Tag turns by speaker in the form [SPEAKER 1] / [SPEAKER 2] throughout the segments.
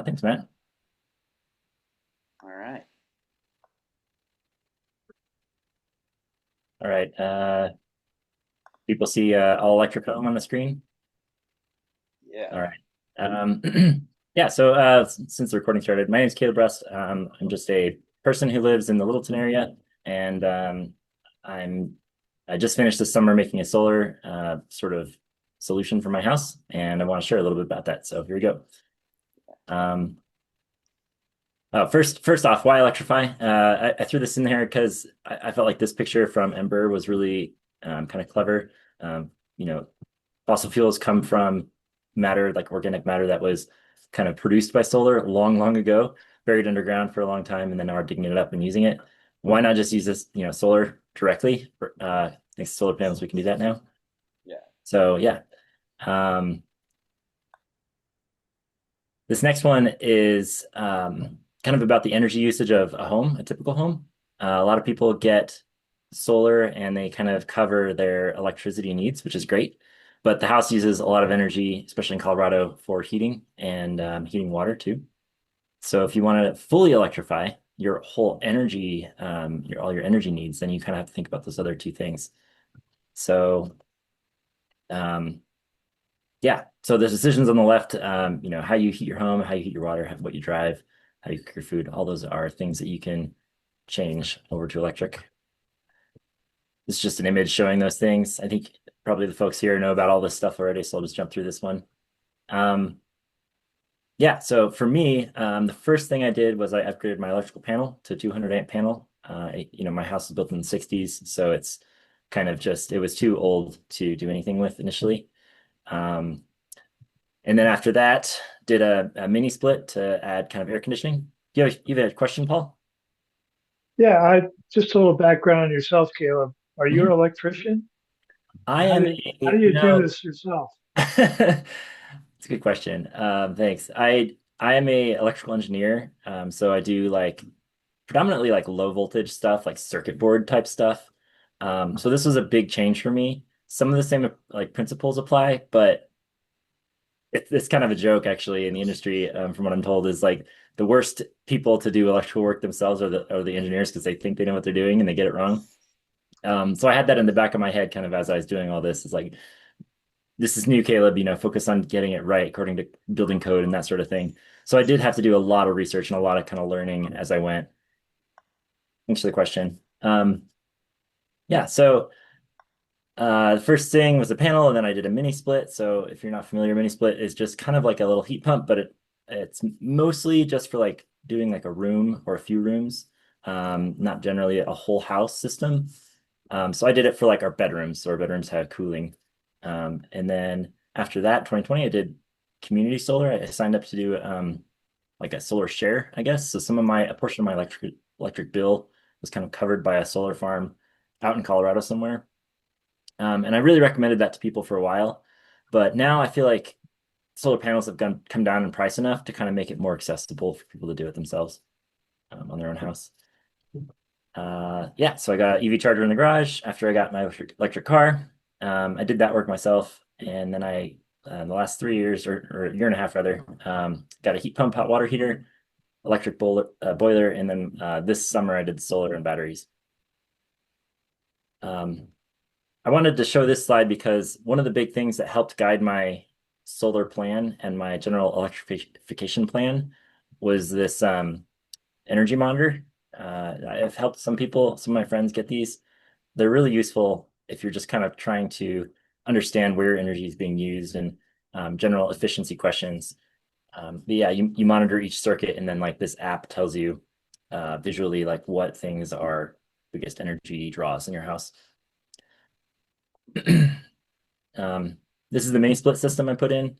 [SPEAKER 1] Thanks, Matt.
[SPEAKER 2] All right.
[SPEAKER 1] All right. People see all electric home on the screen.
[SPEAKER 2] Yeah.
[SPEAKER 1] All right. Um, yeah. So since the recording started, my name is Caleb Rust. I'm just a person who lives in the Littleton area, and I'm I just finished this summer making a solar sort of solution for my house, and I want to share a little bit about that. So here we go. Um, first off, why electrify? I threw this in there because I felt like this picture from Ember was really kind of clever. Um, you know, fossil fuels come from matter, like organic matter that was kind of produced by solar long, long ago, buried underground for a long time, and then now we're digging it up and using it. Why not just use this, solar directly? Thanks to solar panels, we can do that now.
[SPEAKER 2] Yeah.
[SPEAKER 1] So yeah. Um, This next one is kind of about the energy usage of a home, a typical home. A lot of people get solar and they kind of cover their electricity needs, which is great. But the house uses a lot of energy, especially in Colorado, for heating and heating water too. So if you want to fully electrify your whole energy, all your energy needs, then you kind of have to think about those other two things. So um, yeah. So the decisions on the left, how you heat your home, how you heat your water, what you drive, how you cook your food, all those are things that you can change over to electric. It's just an image showing those things. I think probably the folks here know about all this stuff already, so I'll just jump through this one. Um, yeah, so for me, the first thing I did was I upgraded my electrical panel to 200 amp panel. My house was built in the 60s, so it's kind of just, it was too old to do anything with initially. Um, And then after that, did a mini split to add kind of air conditioning. You have a question, Paul?
[SPEAKER 2] Yeah. I just a little background on yourself, Caleb. Are you an
[SPEAKER 1] Mhm.
[SPEAKER 2] electrician?
[SPEAKER 1] I
[SPEAKER 2] And
[SPEAKER 1] am
[SPEAKER 2] how do
[SPEAKER 1] a
[SPEAKER 2] you do
[SPEAKER 1] no.
[SPEAKER 2] this yourself?
[SPEAKER 1] It's a good question. Thanks. I am a electrical engineer. So I do like predominantly like low voltage stuff, like circuit board type stuff. So this was a big change for me. Some of the same like principles apply, but it's kind of a joke actually in the industry, from what I'm told, is like the worst people to do electrical work themselves are the engineers because they think they know what they're doing and they get it wrong. So I had that in the back of my head kind of as I was doing all this. It's like, this is new, Caleb, focus on getting it right according to building code and that sort of thing. So I did have to do a lot of research and a lot of kind of learning as I went. Thanks for the question. Yeah, so the first thing was a panel, and then I did a mini split. So if you're not familiar, mini split is just kind of like a little heat pump, but it's mostly just for like doing like a room or a few rooms, not generally a whole house system. So I did it for like our bedrooms, so our bedrooms have cooling. And then after that, 2020, I did community solar. I signed up to do like a solar share, I guess. So a portion of my electric bill was kind of covered by a solar farm out in Colorado somewhere. And I really recommended that to people for a while, but now I feel like solar panels have come down in price enough to kind of make it more accessible for people to do it themselves on their own house. Yeah, so I got an EV charger in the garage after I got my electric car. I did that work myself, and then the last 3 years or a year and a half rather, got a heat pump, hot water heater, electric boiler, and then this summer I did solar and batteries. Um, I wanted to show this slide because one of the big things that helped guide my solar plan and my general electrification plan was this energy monitor. I've helped some people, some of my friends get these. They're really useful if you're just kind of trying to understand where energy is being used and general efficiency questions. But yeah, you monitor each circuit and then like this app tells you visually like what things are biggest energy draws in your house. Um, this is the mini split system I put in.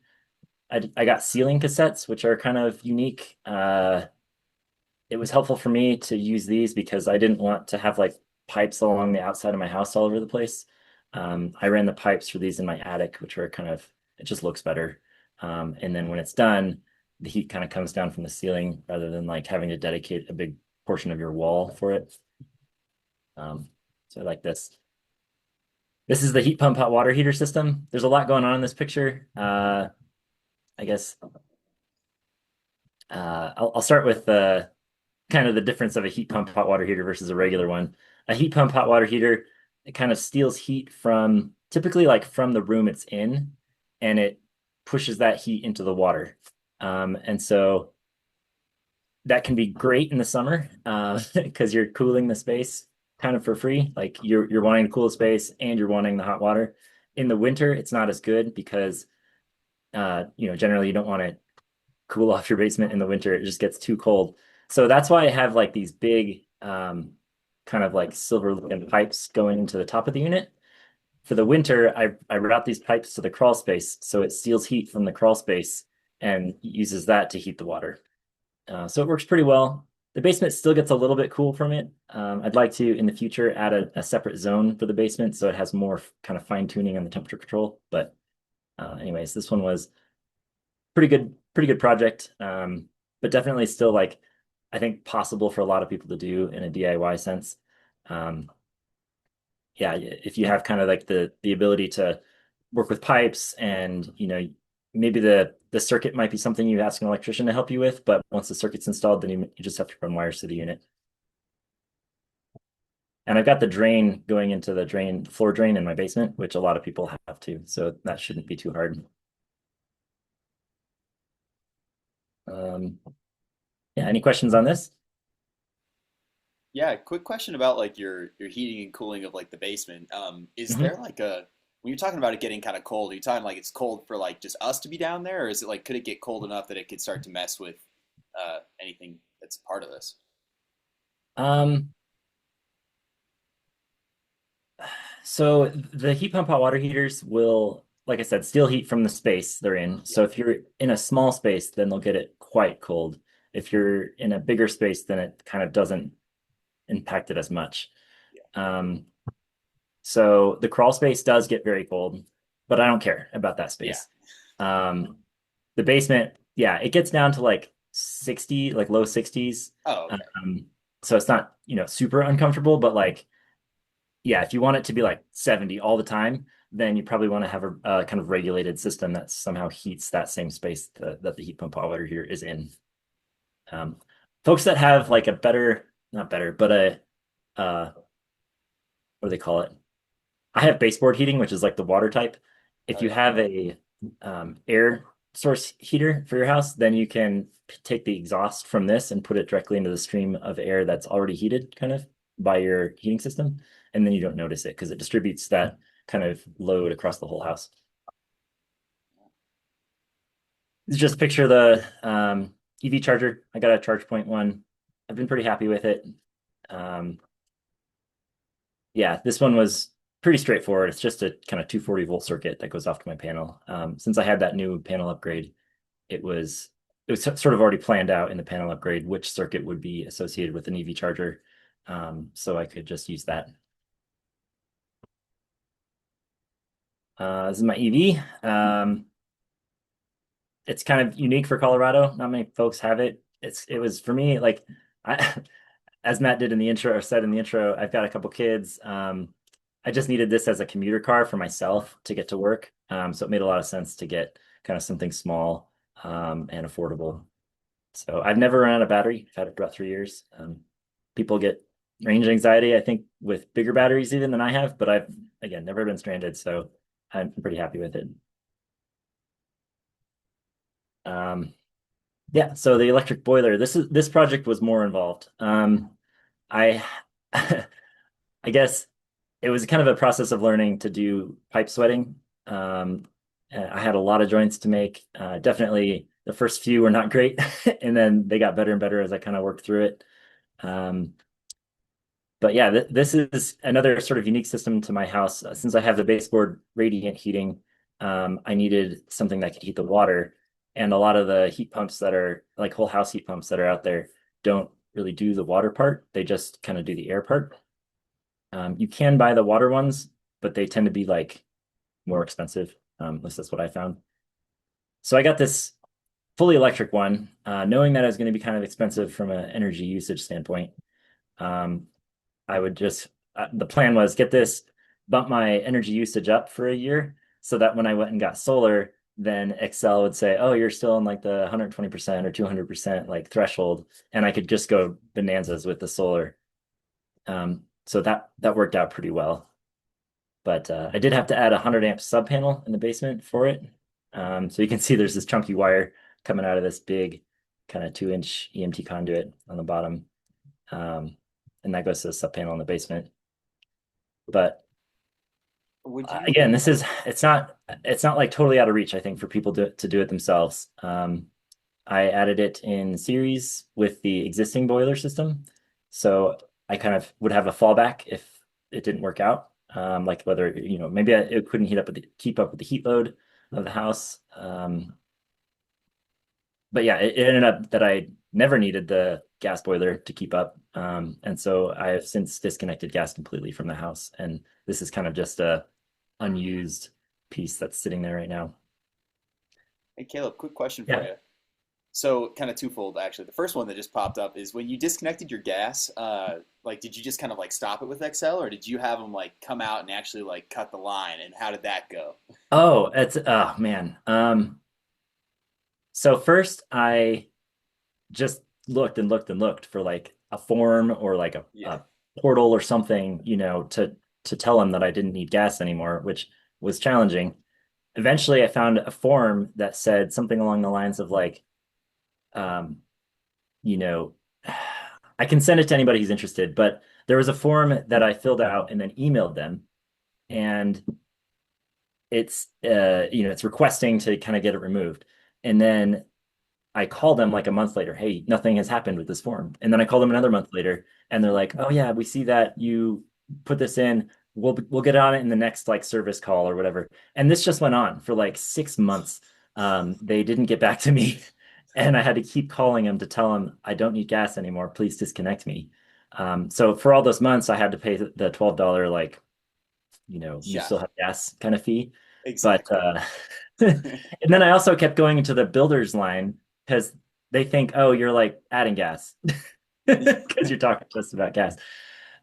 [SPEAKER 1] I got ceiling cassettes, which are kind of unique. It was helpful for me to use these because I didn't want to have like pipes along the outside of my house all over the place. I ran the pipes for these in my attic, which are kind of, it just looks better. And then when it's done, the heat kind of comes down from the ceiling rather than like having to dedicate a big portion of your wall for it. So I like this. This is the heat pump hot water heater system. There's a lot going on in this picture. I guess I'll start with kind of the difference of a heat pump hot water heater versus a regular one. A heat pump hot water heater, it kind of steals heat from typically like from the room it's in, and it pushes that heat into the water. And so that can be great in the summer because you're cooling the space kind of for free. Like you're wanting to cool the space and you're wanting the hot water. In the winter, it's not as good because generally you don't want to cool off your basement in the winter. It just gets too cold. So that's why I have like these big kind of like silver looking pipes going into the top of the unit. For the winter, I route these pipes to the crawl space so it steals heat from the crawl space and uses that to heat the water. So it works pretty well. The basement still gets a little bit cool from it. I'd like to, in the future, add a separate zone for the basement so it has more kind of fine tuning on the temperature control. But anyways, this one was pretty good project. But definitely still like I think possible for a lot of people to do in a DIY sense. Um, yeah, if you have kind of like the ability to work with pipes and maybe the circuit might be something you ask an electrician to help you with, but once the circuit's installed, then you just have to run wires to the unit. And I've got the drain going into the floor drain in my basement, which a lot of people have too. So that shouldn't be too hard. Um, yeah, any questions on this?
[SPEAKER 3] Yeah, quick question about like your heating and cooling of like the basement. Is
[SPEAKER 1] Mhm.
[SPEAKER 3] there like a when you're talking about it getting kind of cold, are you talking like it's cold for like just us to be down there, or is it like could it get cold enough that it could start to mess with anything that's part of this?
[SPEAKER 1] Um, so the heat pump hot water heaters will, like I said, steal heat from the space they're in.
[SPEAKER 3] Yeah,
[SPEAKER 1] So if you're in a small space, then they'll get it quite cold. If you're in a bigger space, then it kind of doesn't impact it as much.
[SPEAKER 3] yeah,
[SPEAKER 1] Um, so the crawl space does get very cold, but I don't care about that
[SPEAKER 3] yeah.
[SPEAKER 1] space. Um, the basement, yeah, it gets down to like 60, like low 60s.
[SPEAKER 3] Oh, okay.
[SPEAKER 1] Um, so it's not, super uncomfortable, but like yeah, if you want it to be like 70 all the time, then you probably want to have a kind of regulated system that somehow heats that same space that the heat pump hot water here is in. Um, Folks that have like a better, not better, but what do they call it? I have baseboard heating, which is like the water type. If
[SPEAKER 3] Oh
[SPEAKER 1] you
[SPEAKER 3] yeah.
[SPEAKER 1] have a air source heater for your house, then you can take the exhaust from this and put it directly into the stream of air that's already heated, kind of by your heating system, and then you don't notice it because it distributes that kind of load across the whole house. Just picture the EV charger. I got a ChargePoint one. I've been pretty happy with it. Um, yeah, this one was pretty straightforward. It's just a kind of 240-volt circuit that goes off to my panel. Since I had that new panel upgrade, it was sort of already planned out in the panel upgrade which circuit would be associated with an EV charger. So I could just use that. This is my EV. It's kind of unique for Colorado. Not many folks have it. It was for me like I as Matt did in the intro or said in the intro, I've got a couple kids. I just needed this as a commuter car for myself to get to work. So it made a lot of sense to get kind of something small and affordable. So I've never run out of battery. I've had it for about 3 years. People get range anxiety, I think, with bigger batteries even than I have, but I've again never been stranded, so I'm pretty happy with it. Um, yeah, so the electric boiler. This project was more involved. I I guess it was kind of a process of learning to do pipe sweating. Um, I had a lot of joints to make. Definitely the first few were not great, and then they got better and better as I kind of worked through it. Um, but yeah, this is another sort of unique system to my house. Since I have the baseboard radiant heating, I needed something that could heat the water. And a lot of the heat pumps that are like whole house heat pumps that are out there don't really do the water part. They just kind of do the air part. You can buy the water ones, but they tend to be like more expensive. At least that's what I found. So I got this fully electric one, knowing that it was going to be kind of expensive from an energy usage standpoint. Um, I would just the plan was get this, bump my energy usage up for a year, so that when I went and got solar, then Excel would say, "Oh, you're still in like the 120% or 200% like threshold," and I could just go bonanzas with the solar. So that worked out pretty well. But I did have to add a 100 amp sub panel in the basement for it. So you can see there's this chunky wire coming out of this big kind of 2-inch EMT conduit on the bottom. Um, and that goes to the sub panel in the basement. But
[SPEAKER 3] Would you?
[SPEAKER 1] again, it's not like totally out of reach, I think, for people to do it themselves. I added it in series with the existing boiler system. So I kind of would have a fallback if it didn't work out. Like whether, maybe it couldn't keep up with the heat load of the house. But yeah, it ended up that I never needed the gas boiler to keep up. And so I have since disconnected gas completely from the house. And this is kind of just a unused piece that's sitting there right now.
[SPEAKER 3] Hey, Caleb, quick question for
[SPEAKER 1] Yeah.
[SPEAKER 3] you. So, kind of twofold, actually. The first one that just popped up is when you disconnected your gas, like, did you just kind of like stop it with XL, or did you have them like come out and actually like cut the line? And how did that go?
[SPEAKER 1] Oh man. So first I just looked and looked and looked for like a form or like
[SPEAKER 3] Yeah,
[SPEAKER 1] a portal or something, to tell them that I didn't need gas anymore, which was challenging. Eventually I found a form that said something along the lines of like, um, you know, I can send it to anybody who's interested, but there was a form that I filled out and then emailed them, and it's requesting to kind of get it removed. And then I called them like a month later, hey, nothing has happened with this form. And then I called them another month later, and they're like, oh yeah, we see that you put this in. We'll get on it in the next like service call or whatever. And this just went on for like 6 months. They didn't get back to me, and I had to keep calling them to tell them I don't need gas anymore. Please disconnect me. So for all those months, I had to pay the $12 like you
[SPEAKER 3] yeah,
[SPEAKER 1] still have gas kind of fee. But
[SPEAKER 3] exactly.
[SPEAKER 1] and then I also kept going into the builder's line because they think, oh, you're like adding gas because you're talking to us about gas.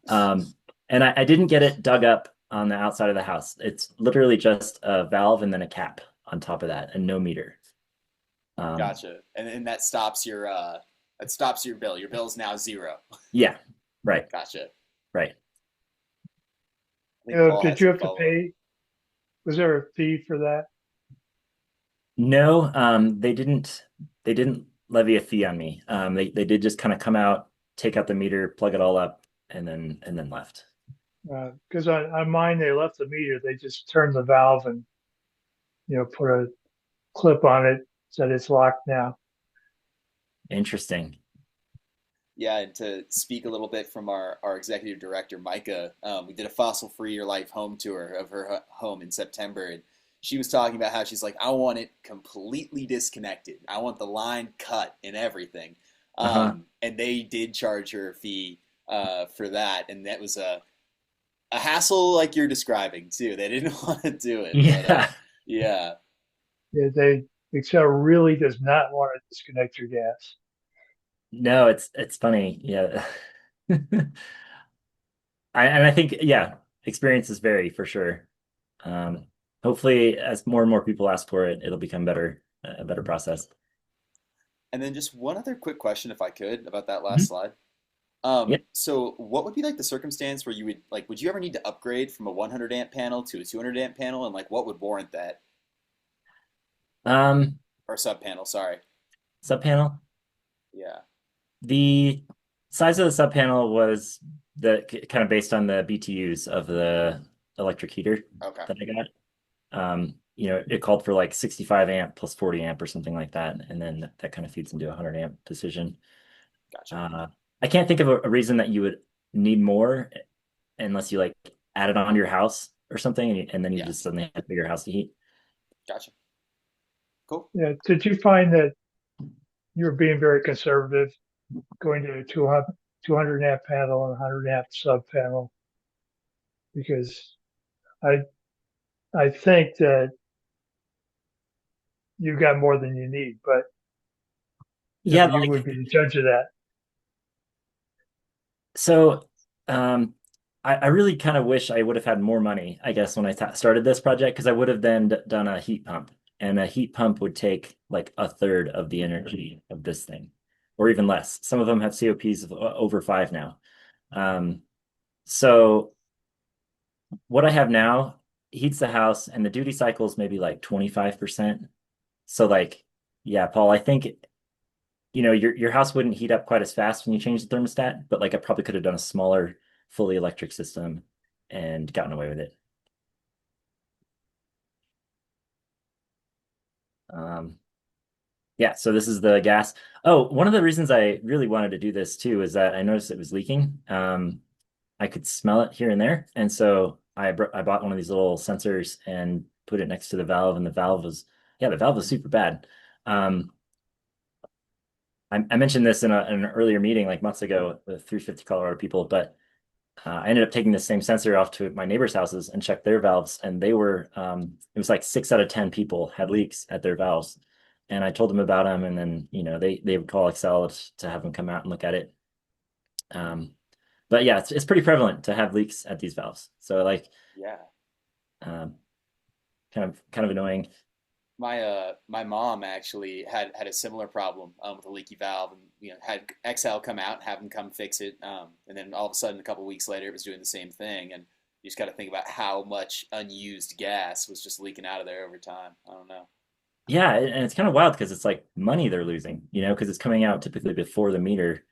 [SPEAKER 1] Um, and I didn't get it dug up on the outside of the house. It's literally just a valve and then a cap on top of that and no meter. Um,
[SPEAKER 3] Gotcha. And that stops your bill. Your bill's now zero.
[SPEAKER 1] yeah, right,
[SPEAKER 3] Gotcha.
[SPEAKER 1] right.
[SPEAKER 3] I think Paul
[SPEAKER 2] Did
[SPEAKER 3] has
[SPEAKER 2] you
[SPEAKER 3] some
[SPEAKER 2] have to
[SPEAKER 3] follow up.
[SPEAKER 2] pay? Was there a fee for that?
[SPEAKER 1] No, they didn't levy a fee on me. They did just kind of come out, take out the meter, plug it all up, and then left.
[SPEAKER 2] Because on mine, they left the meter. They just turned the valve and put a clip on it, said it's locked now.
[SPEAKER 1] Interesting.
[SPEAKER 3] Yeah, and to speak a little bit from our executive director, Micah, we did a fossil free your life home tour of her home in September, and she was talking about how she's like, I want it completely disconnected. I want the line cut and everything.
[SPEAKER 1] Uh-huh.
[SPEAKER 3] And they did charge her a fee for that, and that was a hassle like you're describing too. They didn't want to do it, but
[SPEAKER 1] Yeah.
[SPEAKER 3] yeah,
[SPEAKER 2] Yeah, Excel really does not want to disconnect your gas.
[SPEAKER 1] No, it's funny. Yeah. And I think, yeah, experiences vary for sure. Um, Hopefully, as more and more people ask for it, it'll become a better process.
[SPEAKER 3] and then just one other quick question, if I could, about that last
[SPEAKER 1] Mhm.
[SPEAKER 3] slide.
[SPEAKER 1] Yep.
[SPEAKER 3] So what would be like the circumstance where you would like, would you ever need to upgrade from a 100 amp panel to a 200 amp panel, and like what would warrant that
[SPEAKER 1] Um,
[SPEAKER 3] or sub panel? Sorry.
[SPEAKER 1] Subpanel.
[SPEAKER 3] Yeah.
[SPEAKER 1] The size of the subpanel was kind of based on the BTUs of the electric heater
[SPEAKER 3] Okay.
[SPEAKER 1] that I got. It called for like 65 amp plus 40 amp or something like that, and then that kind of feeds into a 100 amp decision.
[SPEAKER 3] Gotcha.
[SPEAKER 1] Uh, I can't think of a reason that you would need more unless you like add it on your house or something, and then you
[SPEAKER 3] Yeah.
[SPEAKER 1] just suddenly have a bigger house to heat.
[SPEAKER 3] Gotcha. Cool.
[SPEAKER 2] Yeah, did you find that you were being very conservative going to a 200 amp panel and 100 amp sub panel? Because I I think that you've got more than you need, but
[SPEAKER 1] Yeah,
[SPEAKER 2] you
[SPEAKER 1] like
[SPEAKER 2] would be the judge of that.
[SPEAKER 1] so. I really kind of wish I would have had more money, I guess, when I started this project, because I would have then done a heat pump. and a heat pump would take like a third of the energy of this thing, or even less. Some of them have COPs of over 5 now. Um, so what I have now heats the house, and the duty cycle is maybe like 25%. So like, yeah, Paul, I think your house wouldn't heat up quite as fast when you change the thermostat, but like I probably could have done a smaller, fully electric system and gotten away with it. Um, yeah, so this is the gas. Oh, one of the reasons I really wanted to do this too is that I noticed it was leaking. I could smell it here and there, and so I bought one of these little sensors and put it next to the valve, and the valve was super bad. Um, I mentioned this in an earlier meeting like months ago with 350 Colorado people, but I ended up taking the same sensor off to my neighbors' houses and checked their valves, and it was like 6 out of 10 people had leaks at their valves. And I told them about them, and then, they would call Excel to have them come out and look at it. Um, but yeah, it's pretty prevalent to have leaks at these valves. So like,
[SPEAKER 3] Yeah.
[SPEAKER 1] um, kind of annoying.
[SPEAKER 3] My mom actually had a similar problem with a leaky valve, and had XL come out and have them come fix it, and then all of a sudden a couple weeks later it was doing the same thing, and you just got to think about how much unused gas was just leaking out of there over time. I don't know.
[SPEAKER 1] Yeah, and it's kind of wild because it's like money they're losing, because it's coming out typically before the meter.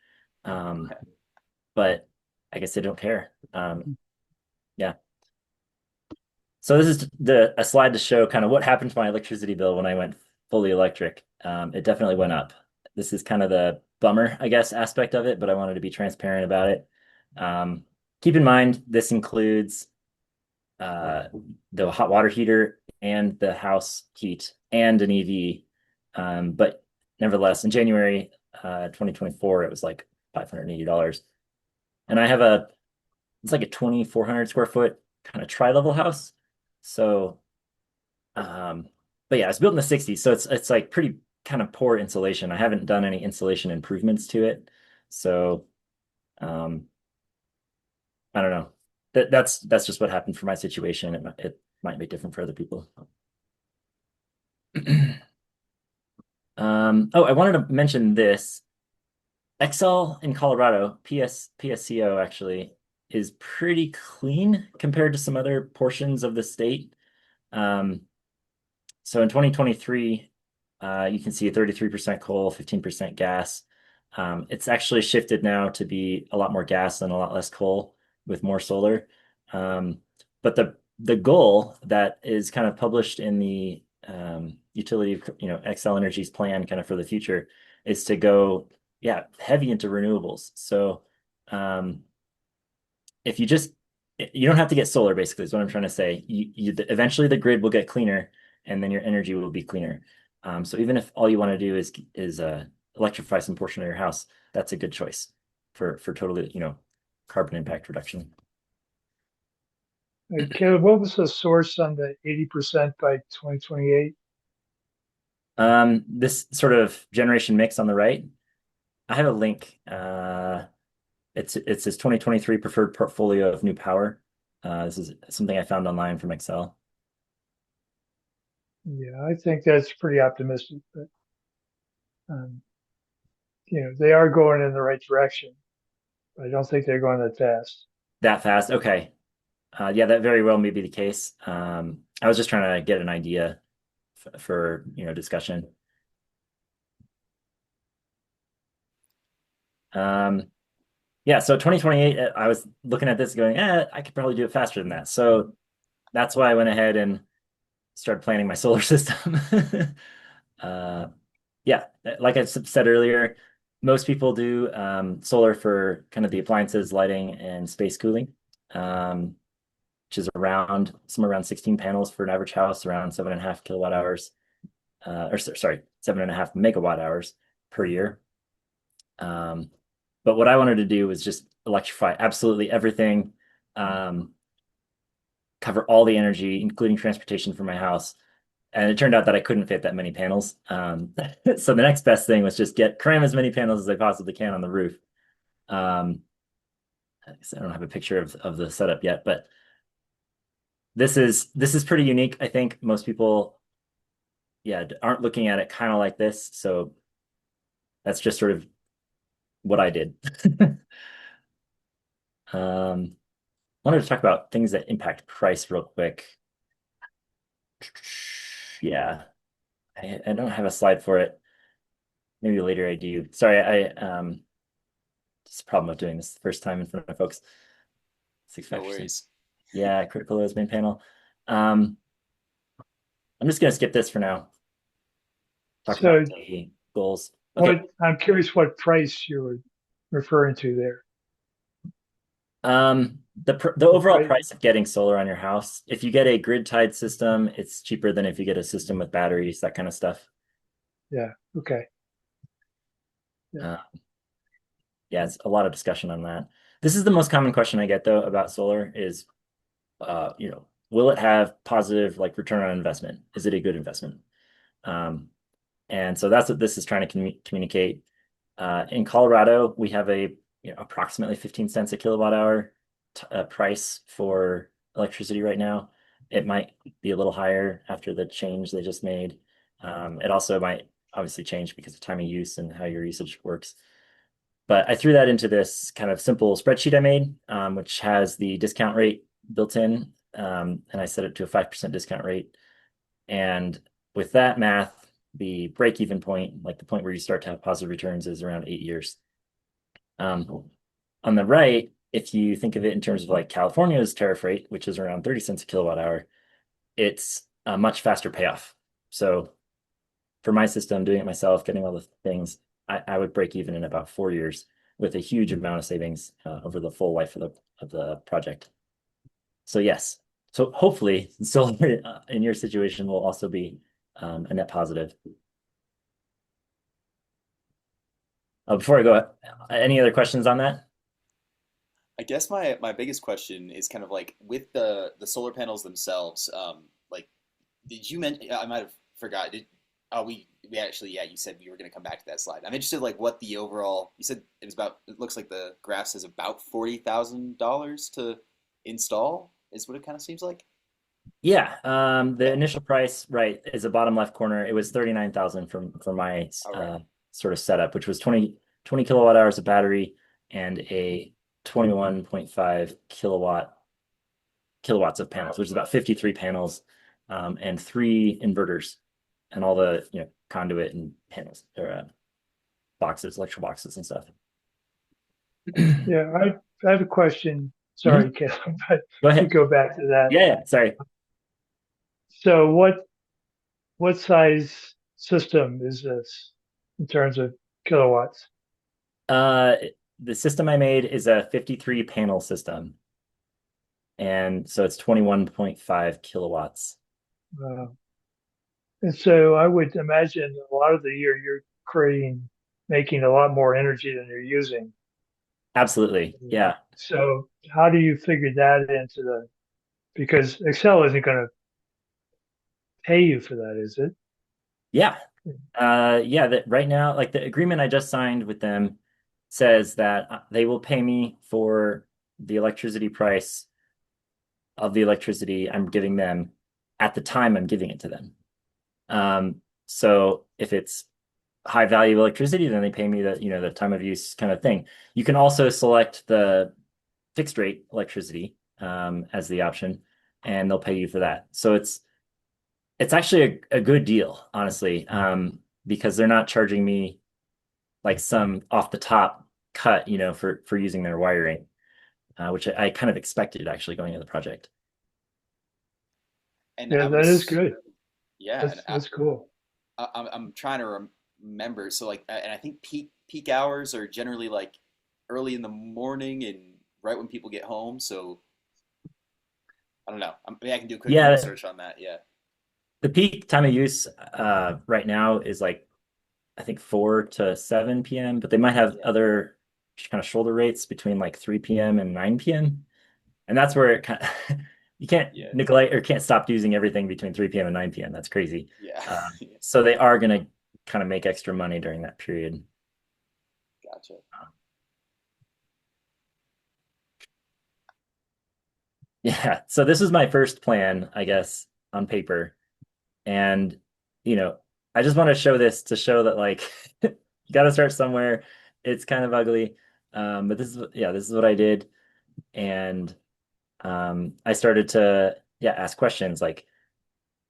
[SPEAKER 1] Um, but I guess they don't care. Yeah. So this is a slide to show kind of what happened to my electricity bill when I went fully electric. It definitely went up. This is kind of the bummer, I guess, aspect of it, but I wanted to be transparent about it. Um, Keep in mind, this includes uh, the hot water heater and the house heat and an EV. But nevertheless, in January 2024, it was like $580. And it's like a 2,400 square foot kind of tri-level house. So, um, but yeah, it's built in the 60s, so it's like pretty kind of poor insulation. I haven't done any insulation improvements to it. So, um, I don't know. That's just what happened for my situation. It might be different for other people. Oh, I wanted to mention this. Excel in Colorado, PSCO actually is pretty clean compared to some other portions of the state. Um, So in 2023, you can see 33% coal, 15% gas. It's actually shifted now to be a lot more gas and a lot less coal with more solar. But the goal that is kind of published in the utility, XCEL Energy's plan kind of for the future is to go, yeah, heavy into renewables. So um, if you don't have to get solar, basically, is what I'm trying to say. Eventually the grid will get cleaner, and then your energy will be cleaner. So even if all you want to do is electrify some portion of your house, that's a good choice for totally, carbon impact reduction.
[SPEAKER 2] Caleb, what was the source on the 80% by 2028?
[SPEAKER 1] This sort of generation mix on the right, I have a link. It's his 2023 preferred portfolio of new power. This is something I found online from Excel.
[SPEAKER 2] Yeah, I think that's pretty optimistic, but um, they are going in the right direction. I don't think they're going that fast.
[SPEAKER 1] That fast? Okay. Yeah, that very well may be the case. I was just trying to get an idea for discussion. Um, yeah, so 2028, I was looking at this going, I could probably do it faster than that. So that's why I went ahead and started planning my solar system. Uh, yeah, like I said earlier, most people do solar for kind of the appliances, lighting, and space cooling, which is somewhere around 16 panels for an average house, around 7.5 kilowatt hours, or sorry, 7.5 megawatt hours per year. Um, but what I wanted to do was just electrify absolutely everything, um, cover all the energy, including transportation for my house. And it turned out that I couldn't fit that many panels. So the next best thing was just cram as many panels as I possibly can on the roof. Um, I don't have a picture of the setup yet, but this is pretty unique. I think most people, yeah, aren't looking at it kind of like this. So that's just sort of what I did. Um, Wanted to talk about things that impact price real quick. Yeah, I don't have a slide for it. Maybe later I do. Sorry, it's a problem of doing this the first time in front of folks. Six
[SPEAKER 3] No
[SPEAKER 1] factors.
[SPEAKER 3] worries.
[SPEAKER 1] Yeah, critical loads main panel. Um, I'm just gonna skip this for now. Talk about
[SPEAKER 2] So
[SPEAKER 1] the goals. Okay.
[SPEAKER 2] what, I'm curious what price you were referring to there.
[SPEAKER 1] The
[SPEAKER 2] The
[SPEAKER 1] overall
[SPEAKER 2] price,
[SPEAKER 1] price of getting solar on your house, if you get a grid tied system, it's cheaper than if you get a system with batteries, that kind of stuff.
[SPEAKER 2] yeah, okay. Yeah.
[SPEAKER 1] Uh, yeah, it's a lot of discussion on that. This is the most common question I get though about solar is, will it have positive like return on investment? Is it a good investment? Um, and so that's what this is trying to communicate. In Colorado, we have a approximately 15 cents a kilowatt hour price for electricity right now. It might be a little higher after the change they just made. It also might obviously change because of time of use and how your usage works. But I threw that into this kind of simple spreadsheet I made, which has the discount rate built in, and I set it to a 5% discount rate. And with that math, the break-even point, like the point where you start to have positive returns, is around 8 years. On the right, if you think of it in terms of like California's tariff rate, which is around 30 cents a kilowatt hour, it's a much faster payoff. So for my system, doing it myself, getting all the things, I would break even in about 4 years with a huge amount of savings over the full life of the project. So yes, so hopefully solar in your situation will also be a net positive. Before I go, any other questions on that?
[SPEAKER 3] I guess my biggest question is kind of like with the solar panels themselves. Like, did you mention? I might have forgot. We actually, yeah, you said you were going to come back to that slide. I'm interested like what the overall. You said it was about. It looks like the graph says about $40,000 to install is what it kind of seems like.
[SPEAKER 1] Yeah, the
[SPEAKER 3] Okay.
[SPEAKER 1] initial price, right, is the bottom left corner. It was 39,000 for my
[SPEAKER 3] All right.
[SPEAKER 1] sort of setup, which was 20 kilowatt hours of battery and a 21.5 kilowatts of panels, which is about 53 panels, and three inverters and all the conduit and panels or boxes, electrical boxes and stuff.
[SPEAKER 2] Yeah, I have a question.
[SPEAKER 1] Mhm.
[SPEAKER 2] Sorry, Caleb, but
[SPEAKER 1] Go
[SPEAKER 2] to
[SPEAKER 1] ahead.
[SPEAKER 2] go back to that.
[SPEAKER 1] Yeah, sorry.
[SPEAKER 2] So what size system is this in terms of kilowatts?
[SPEAKER 1] Uh, the system I made is a 53 panel system. And so it's 21.5 kilowatts.
[SPEAKER 2] Uh, and so I would imagine a lot of the year you're making a lot more energy than you're using.
[SPEAKER 1] Absolutely. Yeah.
[SPEAKER 2] So how do you figure that into because Excel isn't going to pay you for that, is it?
[SPEAKER 1] Yeah. Yeah, that right now, like the agreement I just signed with them says that they will pay me for the electricity price of the electricity I'm giving them at the time I'm giving it to them. So if it's high value electricity, then they pay me the time of use kind of thing. You can also select the fixed rate electricity as the option, and they'll pay you for that. So it's actually a good deal, honestly, because they're not charging me like some off the top cut, for using their wiring, which I kind of expected actually going into the project.
[SPEAKER 3] And
[SPEAKER 2] Yeah,
[SPEAKER 3] I would,
[SPEAKER 2] that is good.
[SPEAKER 3] yeah, and
[SPEAKER 2] That's cool.
[SPEAKER 3] I'm trying to remember. So like, and I think peak hours are generally like early in the morning and right when people get home. So I don't know. Maybe I can do a quick Google
[SPEAKER 1] Yeah,
[SPEAKER 3] search on that. Yeah.
[SPEAKER 1] the peak time of use right now is like I think 4 to 7 p.m., but they might have
[SPEAKER 3] Yeah.
[SPEAKER 1] other kind of shoulder rates between like 3 p.m. and 9 p.m. And that's where it kind of, you can't
[SPEAKER 3] Yeah.
[SPEAKER 1] neglect or can't stop using everything between 3 p.m. and 9 p.m. That's crazy.
[SPEAKER 3] Yeah.
[SPEAKER 1] So they are going to kind of make extra money during that period.
[SPEAKER 3] Gotcha.
[SPEAKER 1] Yeah. So this is my first plan, I guess, on paper. And I just want to show this to show that like you got to start somewhere. It's kind of ugly. But this is what I did. And I started to, yeah, ask questions like,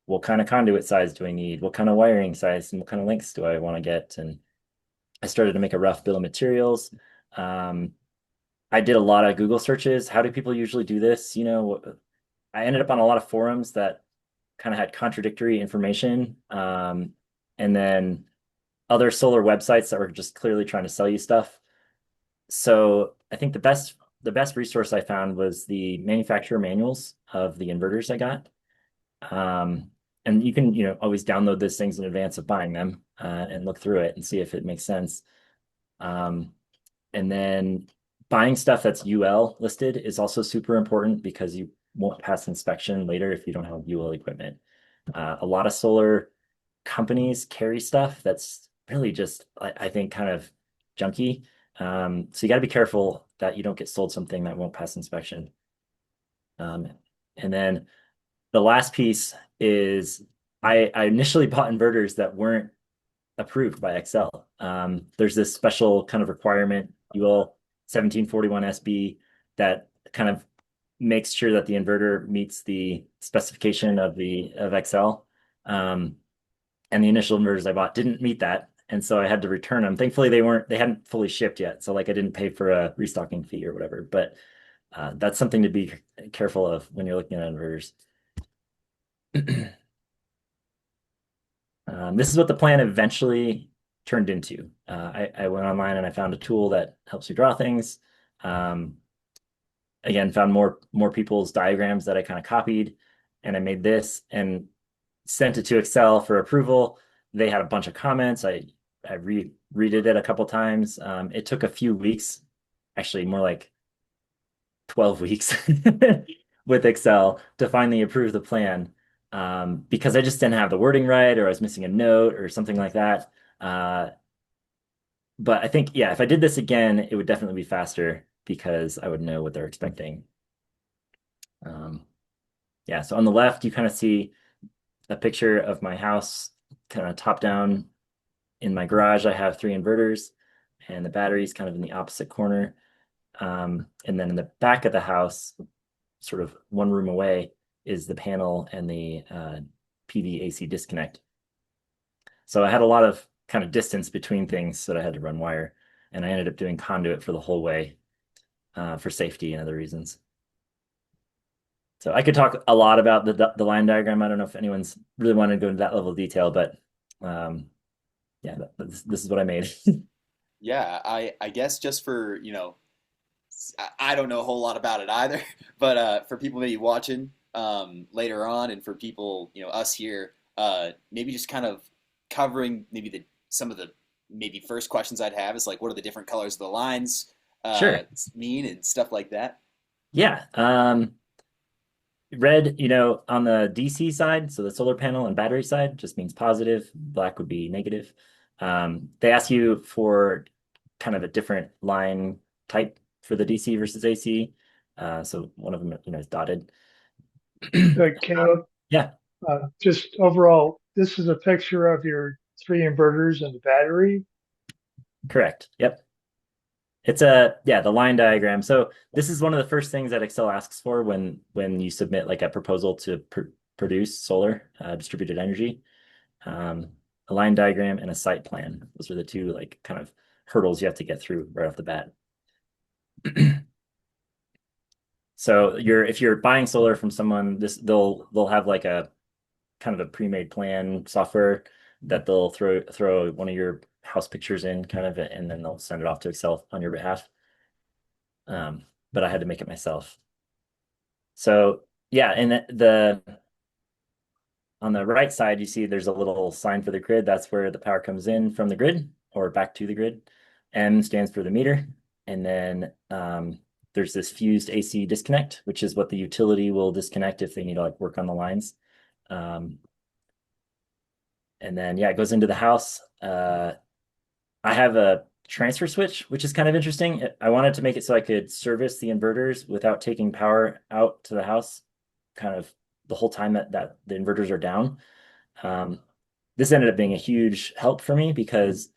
[SPEAKER 1] what kind of conduit size do I need? What kind of wiring size and what kind of lengths do I want to get? And I started to make a rough bill of materials. Um, I did a lot of Google searches. How do people usually do this? I ended up on a lot of forums that kind of had contradictory information. And then other solar websites that were just clearly trying to sell you stuff. So I think the best resource I found was the manufacturer manuals of the inverters I got. Um, and you can, always download those things in advance of buying them and look through it and see if it makes sense. Um, and then buying stuff that's UL listed is also super important because you won't pass inspection later if you don't have UL equipment. A lot of solar companies carry stuff that's really just, I think, kind of junky. So you got to be careful that you don't get sold something that won't pass inspection. Um, and then the last piece is I initially bought inverters that weren't approved by XCEL. There's this special kind of requirement, UL 1741 SB, that kind of makes sure that the inverter meets the specification of XCEL. And the initial inverters I bought didn't meet that. And so I had to return them. Thankfully, they hadn't fully shipped yet. So like I didn't pay for a restocking fee or whatever. But that's something to be careful of when you're looking at inverters. This is what the plan eventually turned into. I went online and I found a tool that helps you draw things. Um, again, found more people's diagrams that I kind of copied, and I made this and sent it to XCEL for approval. They had a bunch of comments. I redid it a couple times. It took a few weeks, actually more like 12 weeks with XCEL to finally approve the plan because I just didn't have the wording right or I was missing a note or something like that. Uh, but I think, yeah, if I did this again, it would definitely be faster because I would know what they're expecting. Um, yeah, so on the left, you kind of see a picture of my house kind of top down. In my garage, I have three inverters and the battery's kind of in the opposite corner. And then in the back of the house, sort of one room away, is the panel and the PV AC disconnect. So I had a lot of kind of distance between things that I had to run wire, and I ended up doing conduit for the whole way for safety and other reasons. So I could talk a lot about the line diagram. I don't know if anyone's really wanted to go into that level of detail, but yeah, this is what I made.
[SPEAKER 3] Yeah, I guess just for, I don't know a whole lot about it either, but for people maybe watching later on, and for people, us here, maybe just kind of covering maybe some of the maybe first questions I'd have is like, what are the different colors of the lines
[SPEAKER 1] Sure.
[SPEAKER 3] mean and stuff like that.
[SPEAKER 1] Yeah. Red, on the DC side, so the solar panel and battery side just means positive. Black would be negative. They ask you for kind of a different line type for the DC versus AC. So one of them, is dotted.
[SPEAKER 2] Caleb,
[SPEAKER 1] Yeah,
[SPEAKER 2] just overall, this is a picture of your three inverters and the battery.
[SPEAKER 1] correct. Yep. It's the line diagram. So this is one of the first things that XCEL asks for when you submit like a proposal to produce solar distributed energy. Um, a line diagram and a site plan. Those are the two like kind of hurdles you have to get through right off the bat. So if you're buying solar from someone, they'll have like a kind of a pre-made plan software that they'll throw one of your house pictures in kind of, and then they'll send it off to XCEL on your behalf. But I had to make it myself. So yeah, and on the right side, you see there's a little sign for the grid. That's where the power comes in from the grid or back to the grid. M stands for the meter. And then there's this fused AC disconnect, which is what the utility will disconnect if they need to like work on the lines. Um, and then, yeah, it goes into the house. I have a transfer switch, which is kind of interesting. I wanted to make it so I could service the inverters without taking power out to the house kind of the whole time that the inverters are down. Um, this ended up being a huge help for me because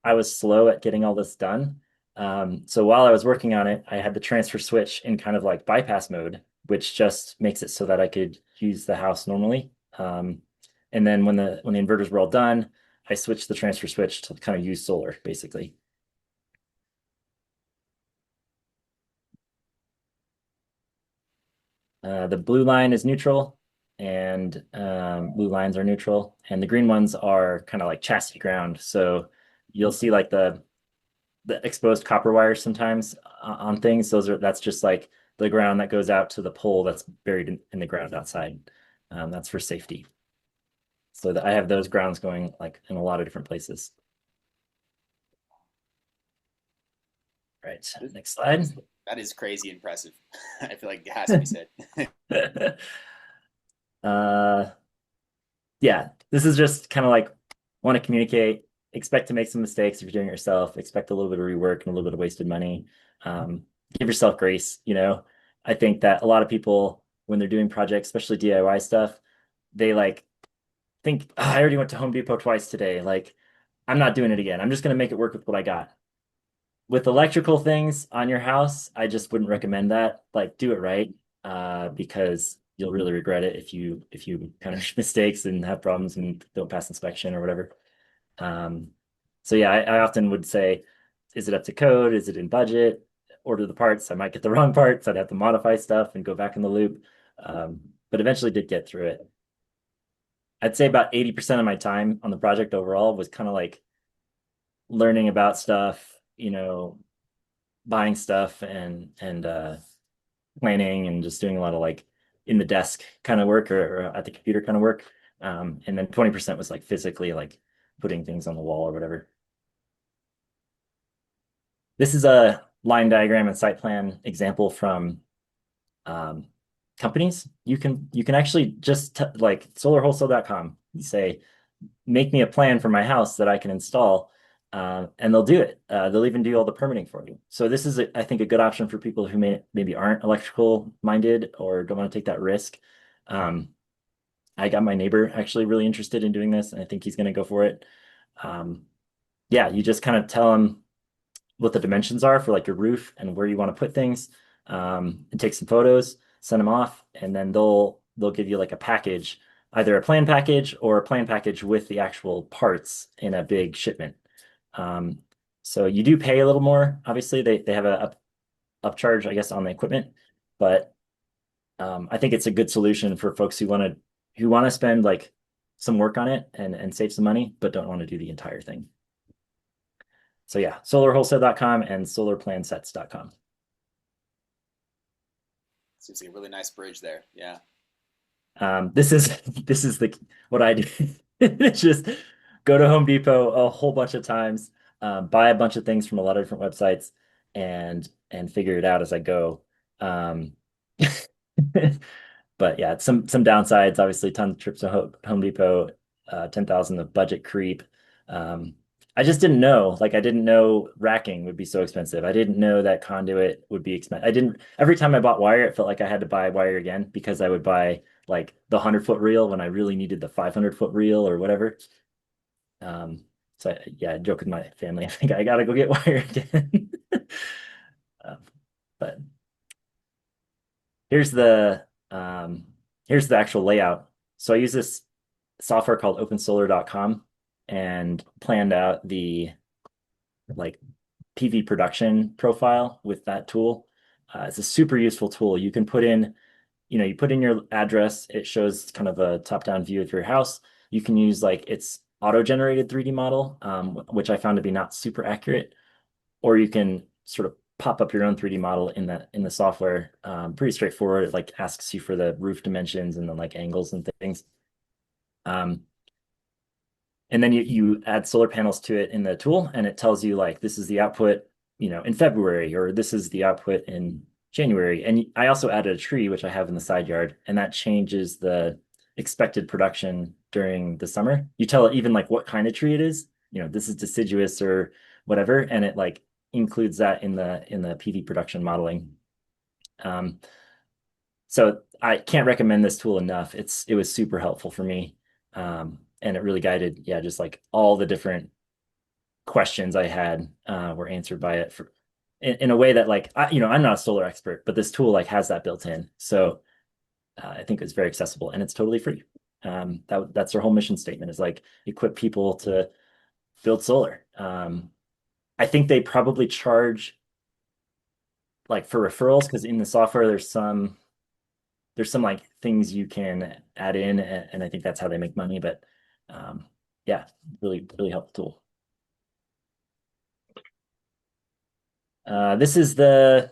[SPEAKER 1] I was slow at getting all this done. So while I was working on it, I had the transfer switch in kind of like bypass mode, which just makes it so that I could use the house normally. And then when the inverters were all done, I switched the transfer switch to kind of use solar, basically. The blue line is neutral, and blue lines are neutral, and the green ones are kind of like chassis ground. So you'll see like the exposed copper wires sometimes on things. That's just like the ground that goes out to the pole that's buried in the ground outside. That's for safety. So I have those grounds going like in a lot of different places. Right, next
[SPEAKER 3] That
[SPEAKER 1] slide.
[SPEAKER 3] is that is crazy impressive. I feel like it has to be said.
[SPEAKER 1] uh, yeah, this is just kind of like want to communicate, expect to make some mistakes if you're doing it yourself, expect a little bit of rework and a little bit of wasted money. Um, Give yourself grace, you know. I think that a lot of people, when they're doing projects, especially DIY stuff, they like think, "Oh, I already went to Home Depot twice today. Like, I'm not doing it again. I'm just going to make it work with what I got." With electrical things on your house, I just wouldn't recommend that. Like, do it right, because you'll really regret it if you kind of make mistakes and have problems and don't pass inspection or whatever. Um, so yeah, I often would say, is it up to code? Is it in budget? Order the parts. I might get the wrong parts. I'd have to modify stuff and go back in the loop. But eventually did get through it. I'd say about 80% of my time on the project overall was kind of like learning about stuff, buying stuff and planning and just doing a lot of like in the desk kind of work or at the computer kind of work. And then 20% was like physically like putting things on the wall or whatever. This is a line diagram and site plan example from um, companies. You can actually just like solarwholesale.com. You say, make me a plan for my house that I can install, and they'll do it. They'll even do all the permitting for you. So this is, I think, a good option for people who maybe aren't electrical minded or don't want to take that risk. Um, I got my neighbor actually really interested in doing this, and I think he's going to go for it. Um, yeah, you just kind of tell him what the dimensions are for like your roof and where you want to put things, and take some photos, send them off, and then they'll give you like a package, either a plan package or a plan package with the actual parts in a big shipment. Um, so you do pay a little more. Obviously, they have a upcharge, I guess, on the equipment, but I think it's a good solution for folks who want to spend like some work on it and save some money, but don't want to do the entire thing. So yeah, solarwholesale.com and solarplansets.com.
[SPEAKER 3] Seems like a really nice bridge there. Yeah.
[SPEAKER 1] This is the what I do. It's just go to Home Depot a whole bunch of times, buy a bunch of things from a lot of different websites, and figure it out as I go. Um, but yeah, some downsides. Obviously, tons of trips to Home Depot, 10,000 of budget creep. Um, I just didn't know. Like, I didn't know racking would be so expensive. I didn't know that conduit would be expensive. I didn't. Every time I bought wire, it felt like I had to buy wire again because I would buy like the 100-foot reel when I really needed the 500-foot reel or whatever. Um, yeah, I joke with my family. I think I gotta go get wire again. Um, but here's the here's the actual layout. So I use this software called opensolar.com and planned out the like PV production profile with that tool. It's a super useful tool. You can you put in your address, it shows kind of a top-down view of your house. You can use like its auto-generated 3D model, which I found to be not super accurate, or you can sort of pop up your own 3D model in the software. Pretty straightforward. It like asks you for the roof dimensions and then like angles and things. Um, and then you add solar panels to it in the tool, and it tells you like this is the output, in February, or this is the output in January. And I also added a tree, which I have in the side yard, and that changes the expected production during the summer. You tell it even like what kind of tree it is. This is deciduous or whatever, and it like includes that in the PV production modeling. Um, so I can't recommend this tool enough. It was super helpful for me. and it really guided, yeah, just like all the different questions I had were answered by it in a way that like I'm not a solar expert, but this tool like has that built in. So I think it's very accessible and it's totally free. That's their whole mission statement is like equip people to build solar. I think they probably charge like for referrals because in the software there's some like things you can add in, and I think that's how they make money. But yeah, really really helpful tool. This is the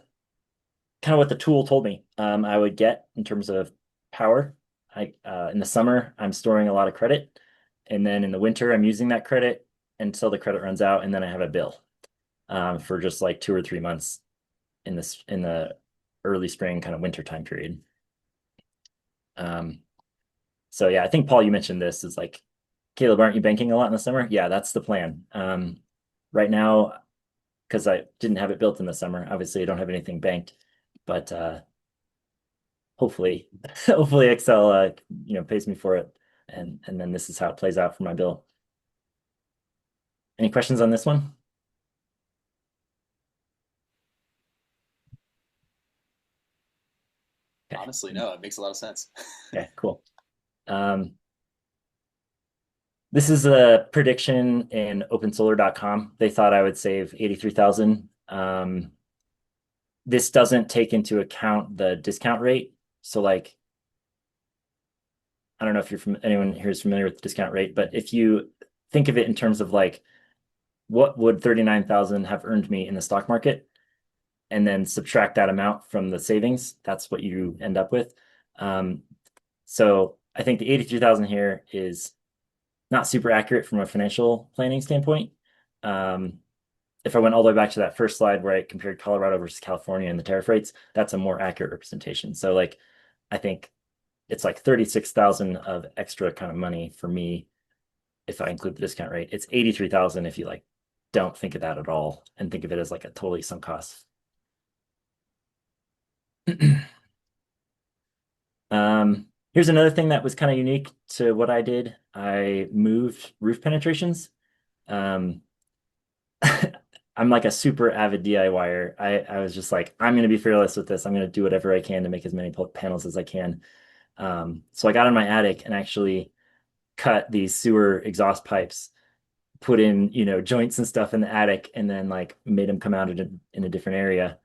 [SPEAKER 1] kind of what the tool told me I would get in terms of power. In the summer, I'm storing a lot of credit, and then in the winter, I'm using that credit until the credit runs out, and then I have a bill for just like 2 or 3 months in the early spring kind of winter time period. So yeah, I think Paul, you mentioned this is like, Caleb, aren't you banking a lot in the summer? Yeah, that's the plan. Right now, because I didn't have it built in the summer, obviously I don't have anything banked, but hopefully, hopefully Excel pays me for it, and then this is how it plays out for my bill. Any questions on this one? Okay.
[SPEAKER 3] Honestly, no, it makes a lot of sense.
[SPEAKER 1] Okay, cool. This is a prediction in opensolar.com. They thought I would save 83,000. This doesn't take into account the discount rate. So like, I don't know if anyone here is familiar with the discount rate, but if you think of it in terms of like, what would 39,000 have earned me in the stock market? And then subtract that amount from the savings, that's what you end up with. So I think the 83,000 here is not super accurate from a financial planning standpoint. If I went all the way back to that first slide where I compared Colorado versus California and the tariff rates, that's a more accurate representation. So like, I think it's like 36,000 of extra kind of money for me if I include the discount rate. It's 83,000 if you like don't think of that at all and think of it as like a totally sunk cost. Here's another thing that was kind of unique to what I did. I moved roof penetrations. Um, I'm like a super avid DIYer. I was just like, I'm going to be fearless with this. I'm going to do whatever I can to make as many panels as I can. So I got in my attic and actually cut these sewer exhaust pipes, put in, joints and stuff in the attic, and then like made them come out in a different area.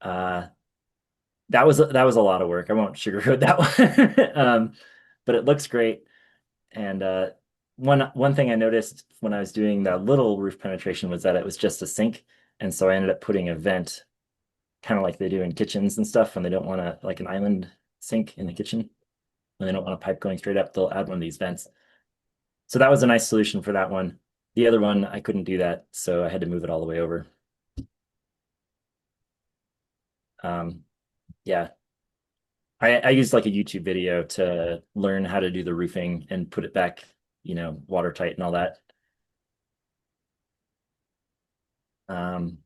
[SPEAKER 1] Uh, that was a lot of work. I won't sugarcoat that one. But it looks great. And one thing I noticed when I was doing the little roof penetration was that it was just a sink. And so I ended up putting a vent, kind of like they do in kitchens and stuff when they don't want to, like an island sink in the kitchen. When they don't want a pipe going straight up, they'll add one of these vents. So that was a nice solution for that one. The other one, I couldn't do that, so I had to move it all the way over. Yeah, I used like a YouTube video to learn how to do the roofing and put it back, watertight and all that. Um,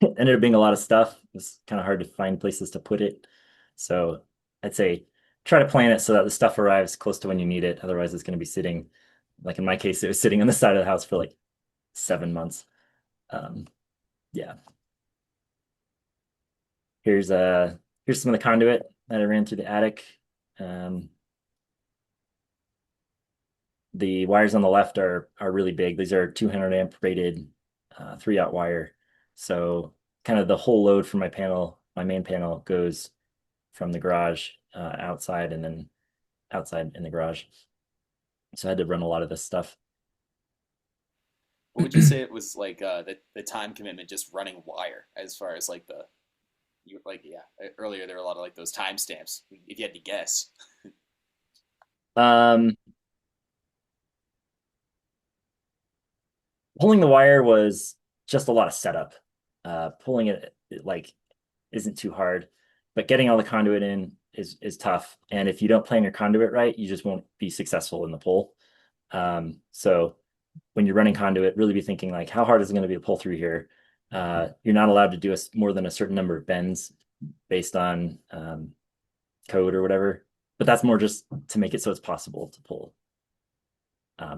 [SPEAKER 1] ended up being a lot of stuff. It was kind of hard to find places to put it. So I'd say try to plan it so that the stuff arrives close to when you need it. Otherwise, it's going to be sitting, like in my case, it was sitting on the side of the house for like 7 months. Yeah. Here's some of the conduit that I ran through the attic. Um, the wires on the left are really big. These are 200 amp rated 3-aught wire. So kind of the whole load for my main panel goes from the garage outside and then outside in the garage. So I had to run a lot of this stuff.
[SPEAKER 3] What would you say it was like the time commitment just running wire as far as like earlier there were a lot of like those timestamps if you had to guess.
[SPEAKER 1] Um, Pulling the wire was just a lot of setup. Pulling it like isn't too hard, but getting all the conduit in is tough. And if you don't plan your conduit right, you just won't be successful in the pull. So when you're running conduit, really be thinking like, how hard is it going to be to pull through here? You're not allowed to do more than a certain number of bends based on code or whatever, but that's more just to make it so it's possible to pull.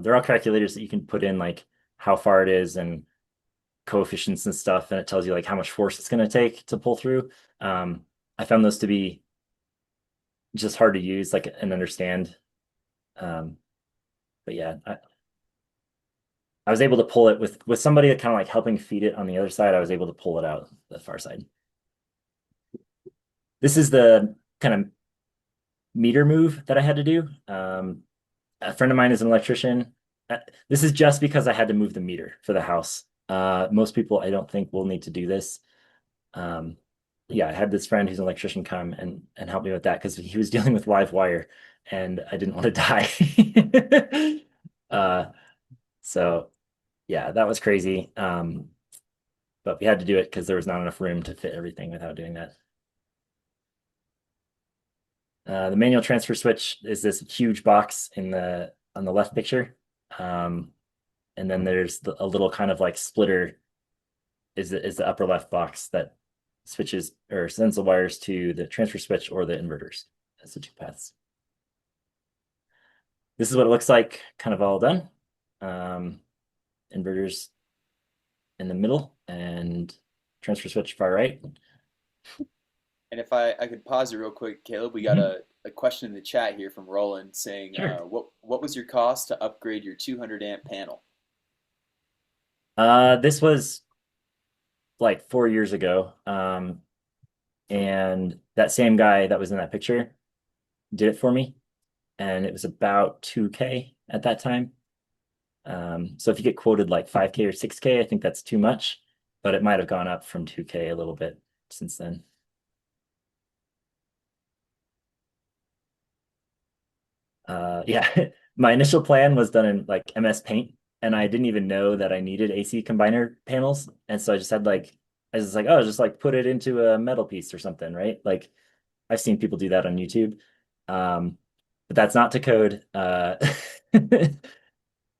[SPEAKER 1] They're all calculators that you can put in like how far it is and coefficients and stuff, and it tells you like how much force it's going to take to pull through. I found those to be just hard to use, like and understand. Um, but yeah, I was able to pull it with somebody that kind of like helping feed it on the other side. I was able to pull it out the far side. This is the kind of meter move that I had to do. A friend of mine is an electrician. This is just because I had to move the meter for the house. Most people, I don't think, will need to do this. Um, yeah, I had this friend who's an electrician come and help me with that because he was dealing with live wire, and I didn't want to die. So yeah, that was crazy. But we had to do it because there was not enough room to fit everything without doing that. The manual transfer switch is this huge box in the on the left picture. Um, and then there's a little kind of like splitter is the upper left box that switches or sends the wires to the transfer switch or the inverters. That's the two paths. This is what it looks like, kind of all done. Inverters in the middle and transfer switch far right.
[SPEAKER 3] And if I could pause it real quick, Caleb, we got
[SPEAKER 1] Mhm.
[SPEAKER 3] a question in the chat here from Roland saying,
[SPEAKER 1] Sure.
[SPEAKER 3] what was your cost to upgrade your 200 amp panel?
[SPEAKER 1] This was like 4 years ago. And that same guy that was in that picture did it for me. And it was about 2K at that time. So if you get quoted like 5K or 6K, I think that's too much, but it might have gone up from 2K a little bit since then. Yeah, my initial plan was done in like MS Paint, and I didn't even know that I needed AC combiner panels. And so I just had like, I was just like, oh, just like put it into a metal piece or something, right? Like I've seen people do that on YouTube. Um, but that's not to code.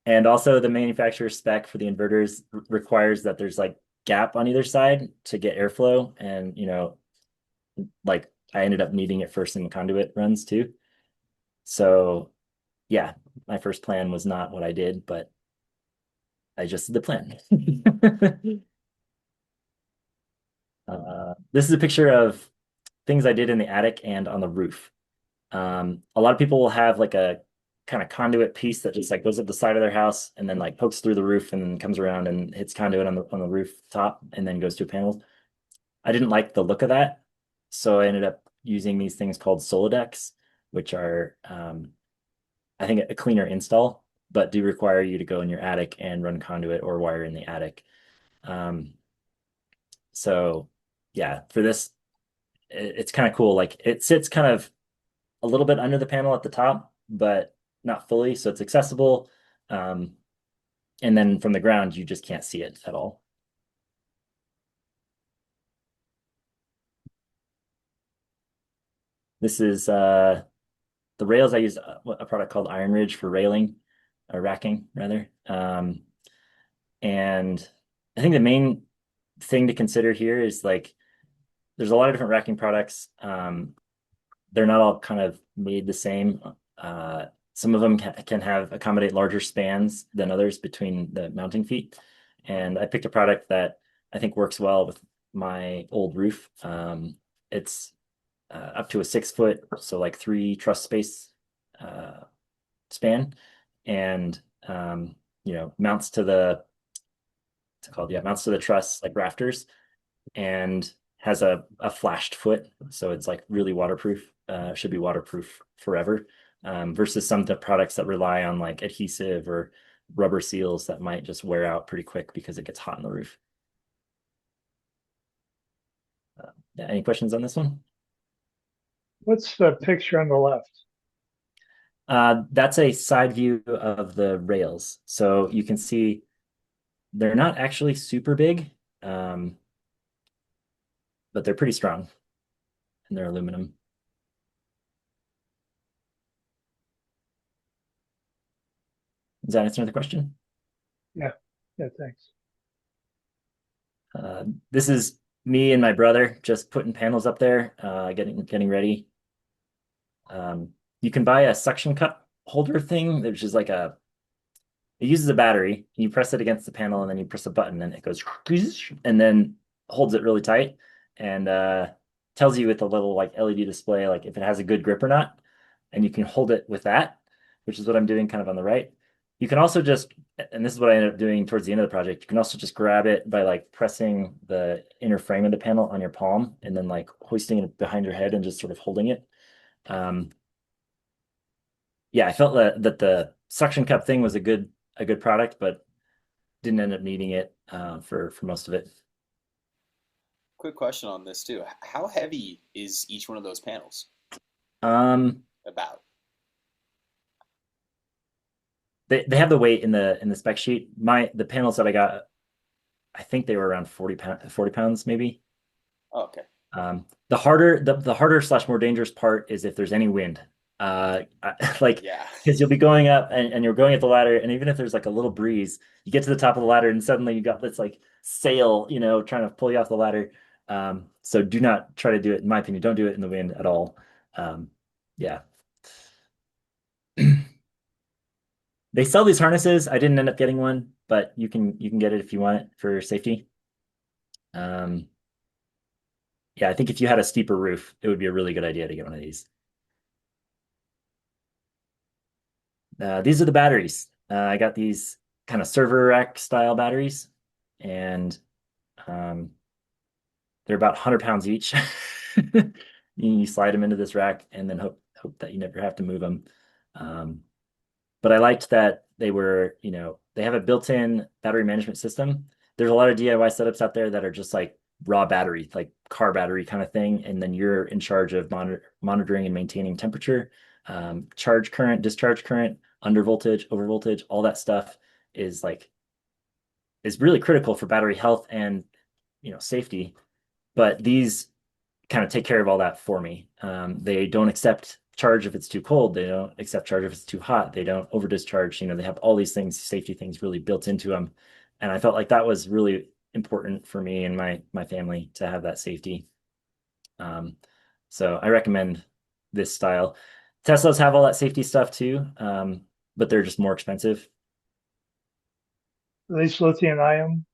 [SPEAKER 1] And also the manufacturer spec for the inverters requires that there's like gap on either side to get airflow. And, like I ended up needing it for some conduit runs too. So yeah, my first plan was not what I did, but I just did the plan. This is a picture of things I did in the attic and on the roof. A lot of people will have like a kind of conduit piece that just like goes up the side of their house and then like pokes through the roof and then comes around and hits conduit on the roof top and then goes to a panel. I didn't like the look of that, so I ended up using these things called Solidecks, which are I think a cleaner install, but do require you to go in your attic and run conduit or wire in the attic. Um, so yeah, for this, it's kind of cool. Like it sits kind of a little bit under the panel at the top, but not fully, so it's accessible. Um, and then from the ground, you just can't see it at all. This is the rails. I use a product called Iron Ridge for railing, or racking rather. And I think the main thing to consider here is like there's a lot of different racking products. They're not all kind of made the same. Some of them can have accommodate larger spans than others between the mounting feet. And I picked a product that I think works well with my old roof. It's up to a 6 foot, so like 3 truss space uh, span, and mounts to the it's called yeah mounts to the truss like rafters, and has a flashed foot, so it's like really waterproof. Should be waterproof forever. Versus some of the products that rely on like adhesive or rubber seals that might just wear out pretty quick because it gets hot in the roof. Yeah, any questions on this one?
[SPEAKER 2] What's the picture on the left?
[SPEAKER 1] That's a side view of the rails. So you can see they're not actually super big, um, but they're pretty strong and they're aluminum. Does that answer the question?
[SPEAKER 2] Yeah, yeah, thanks.
[SPEAKER 1] This is me and my brother just putting panels up there, getting ready. You can buy a suction cup holder thing, which is like It uses a battery. You press it against the panel, and then you press a button, and it goes and then holds it really tight, and tells you with a little like LED display like if it has a good grip or not. And you can hold it with that, which is what I'm doing kind of on the right. You can also just, and this is what I ended up doing towards the end of the project, you can also just grab it by like pressing the inner frame of the panel on your palm and then like hoisting it behind your head and just sort of holding it. Um, yeah, I felt that the suction cup thing was a good product, but didn't end up needing it for most of it.
[SPEAKER 3] Quick question on this too. How heavy is each one of those panels?
[SPEAKER 1] Um,
[SPEAKER 3] About.
[SPEAKER 1] they have the weight in the spec sheet. The panels that I got, I think they were around 40 pounds maybe.
[SPEAKER 3] Oh, okay.
[SPEAKER 1] The harder slash more dangerous part is if there's any wind. Like
[SPEAKER 3] Yeah.
[SPEAKER 1] because you'll be going up and you're going at the ladder, and even if there's like a little breeze, you get to the top of the ladder and suddenly you got this like sail, trying to pull you off the ladder. So do not try to do it, in my opinion, don't do it in the wind at all. Yeah. They sell these harnesses. I didn't end up getting one, but you can get it if you want it for safety. Um, yeah, I think if you had a steeper roof, it would be a really good idea to get one of these. These are the batteries. I got these kind of server rack style batteries, and um, they're about 100 pounds each. You slide them into this rack and then hope that you never have to move them. Um, but I liked that they have a built-in battery management system. There's a lot of DIY setups out there that are just like raw battery, like car battery kind of thing, and then you're in charge of monitoring and maintaining temperature, charge current, discharge current, under voltage, over voltage, all that stuff is like is really critical for battery health and safety. But these kind of take care of all that for me. They don't accept charge if it's too cold. They don't accept charge if it's too hot. They don't over discharge. They have all these things, safety things really built into them. And I felt like that was really important for me and my family to have that safety. Um, so I recommend this style. Teslas have all that safety stuff too, but they're just more expensive.
[SPEAKER 2] Are these lithium ion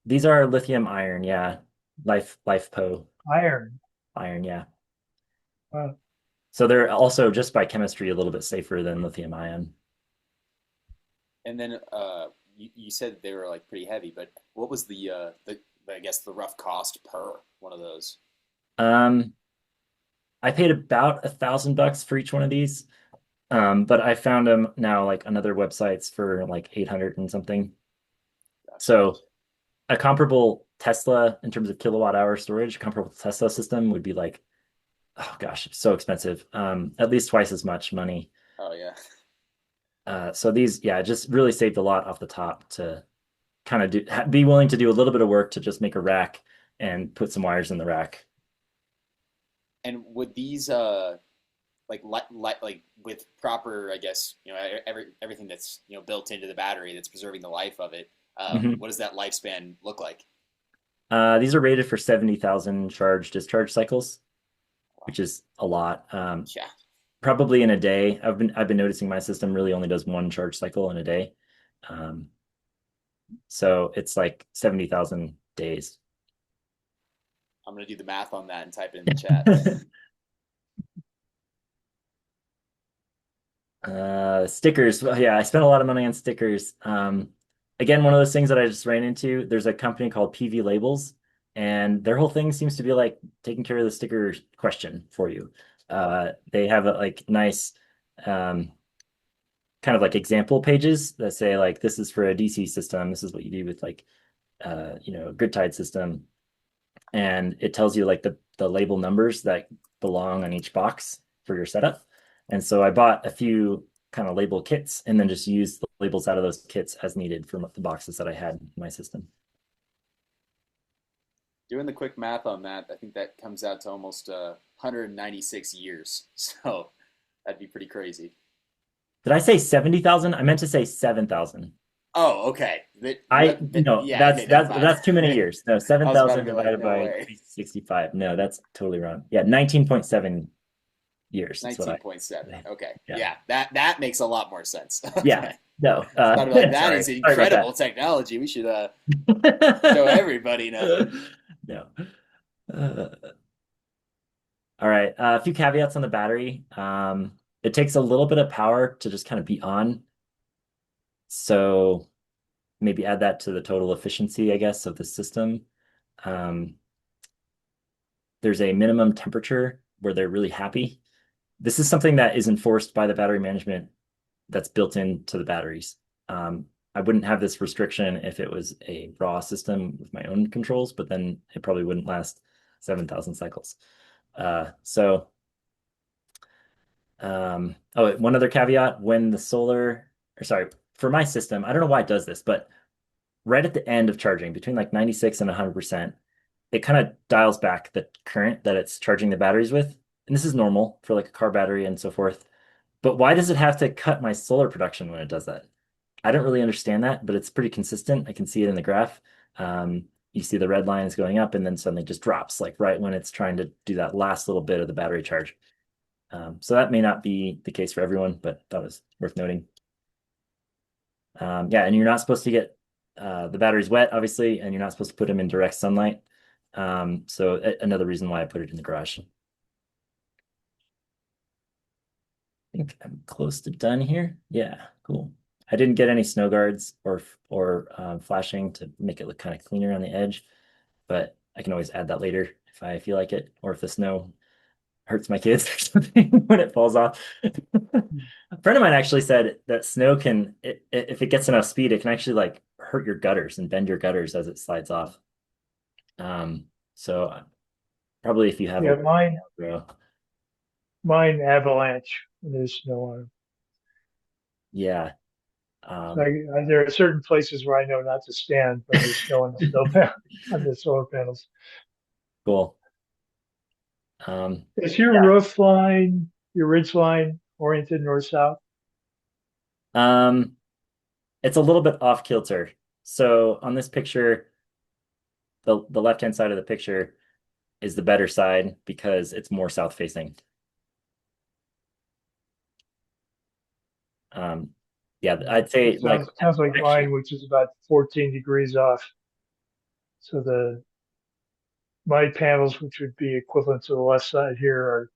[SPEAKER 1] These are lithium iron, yeah. LiFePO
[SPEAKER 2] iron?
[SPEAKER 1] iron, yeah.
[SPEAKER 2] Uh,
[SPEAKER 1] So they're also just by chemistry a little bit safer than lithium ion.
[SPEAKER 3] And then you said they were like pretty heavy, but what was the I guess the rough cost per one of those?
[SPEAKER 1] Um, I paid about $1,000 for each one of these. But I found them now like on other websites for like 800 and something.
[SPEAKER 3] Gotcha,
[SPEAKER 1] So
[SPEAKER 3] gotcha.
[SPEAKER 1] a comparable Tesla in terms of kilowatt hour storage, a comparable Tesla system would be like, oh gosh, so expensive. At least twice as much money.
[SPEAKER 3] Oh yeah.
[SPEAKER 1] So these, yeah, just really saved a lot off the top to kind of be willing to do a little bit of work to just make a rack and put some wires in the rack.
[SPEAKER 3] And would these like with proper, I guess, everything that's built into the battery that's preserving the life of it,
[SPEAKER 1] Mhm.
[SPEAKER 3] what does that lifespan look like?
[SPEAKER 1] These are rated for 70,000 charge discharge cycles,
[SPEAKER 3] Wow.
[SPEAKER 1] which is a lot.
[SPEAKER 3] Yeah.
[SPEAKER 1] Probably in a day. I've been noticing my system really only does one charge cycle in a day. Um, so it's like 70,000 days.
[SPEAKER 3] I'm gonna do the math on that and type it in the chat.
[SPEAKER 1] Stickers. Well, yeah, I spent a lot of money on stickers. Again, one of those things that I just ran into. There's a company called PV Labels, and their whole thing seems to be like taking care of the sticker question for you. They have a like nice um, kind of like example pages that say like this is for a DC system. This is what you do with like grid tied system, and it tells you like the label numbers that belong on each box for your setup. And so I bought a few kind of label kits and then just used the labels out of those kits as needed for the boxes that I had in my system.
[SPEAKER 3] Doing the quick math on that, I think that comes out to almost 196 years. So that'd be pretty crazy.
[SPEAKER 1] Did I say 70,000? I meant to say 7,000.
[SPEAKER 3] Oh, okay. Yeah,
[SPEAKER 1] That's
[SPEAKER 3] okay, never
[SPEAKER 1] that's
[SPEAKER 3] mind.
[SPEAKER 1] that's too many years. No,
[SPEAKER 3] I was about to
[SPEAKER 1] 7,000
[SPEAKER 3] be like,
[SPEAKER 1] divided
[SPEAKER 3] no
[SPEAKER 1] by
[SPEAKER 3] way.
[SPEAKER 1] 365. No, that's totally wrong. Yeah, 19.7. years. That's what I
[SPEAKER 3] 19.7. Okay.
[SPEAKER 1] yeah.
[SPEAKER 3] Yeah, that makes a lot more sense.
[SPEAKER 1] Yeah.
[SPEAKER 3] Okay.
[SPEAKER 1] No.
[SPEAKER 3] Thought about like that is
[SPEAKER 1] Sorry about
[SPEAKER 3] incredible technology. We should show
[SPEAKER 1] that.
[SPEAKER 3] everybody now.
[SPEAKER 1] No. Uh, all right. A few caveats on the battery. It takes a little bit of power to just kind of be on. So maybe add that to the total efficiency, I guess, of the system. Um, there's a minimum temperature where they're really happy. This is something that is enforced by the battery management that's built into the batteries. I wouldn't have this restriction if it was a raw system with my own controls, but then it probably wouldn't last 7,000 cycles. So, oh, one other caveat, when the solar, or sorry, for my system, I don't know why it does this, but right at the end of charging, between like 96 and 100%, it kind of dials back the current that it's charging the batteries with. And this is normal for like a car battery and so forth. But why does it have to cut my solar production when it does that? I don't really understand that, but it's pretty consistent. I can see it in the graph. You see the red line is going up and then suddenly just drops, like right when it's trying to do that last little bit of the battery charge. So that may not be the case for everyone, but that was worth noting. Yeah, and you're not supposed to get the batteries wet, obviously, and you're not supposed to put them in direct sunlight. So another reason why I put it in the garage. I think I'm close to done here. Yeah, cool. I didn't get any snow guards or flashing to make it look kind of cleaner on the edge, but I can always add that later if I feel like it, or if the snow hurts my kids or something when it falls off. A friend of mine actually said that snow can, if it gets enough speed, it can actually like hurt your gutters and bend your gutters as it slides off. So probably if you have a
[SPEAKER 2] Yeah,
[SPEAKER 1] row,
[SPEAKER 2] mine avalanche when there's snow on them.
[SPEAKER 1] yeah.
[SPEAKER 2] So
[SPEAKER 1] Um,
[SPEAKER 2] there are certain places where I know not to stand when there's snow on the on the solar panels.
[SPEAKER 1] cool.
[SPEAKER 2] Is your
[SPEAKER 1] Yeah.
[SPEAKER 2] roof line, your ridge line oriented north south?
[SPEAKER 1] Um, it's a little bit off kilter. So on this picture, the left-hand side of the picture is the better side because it's more south facing. Um, yeah, I'd say
[SPEAKER 2] It
[SPEAKER 1] like
[SPEAKER 2] sounds like
[SPEAKER 1] actually,
[SPEAKER 2] mine, which is about 14 degrees off. So my panels, which would be equivalent to the west side here, are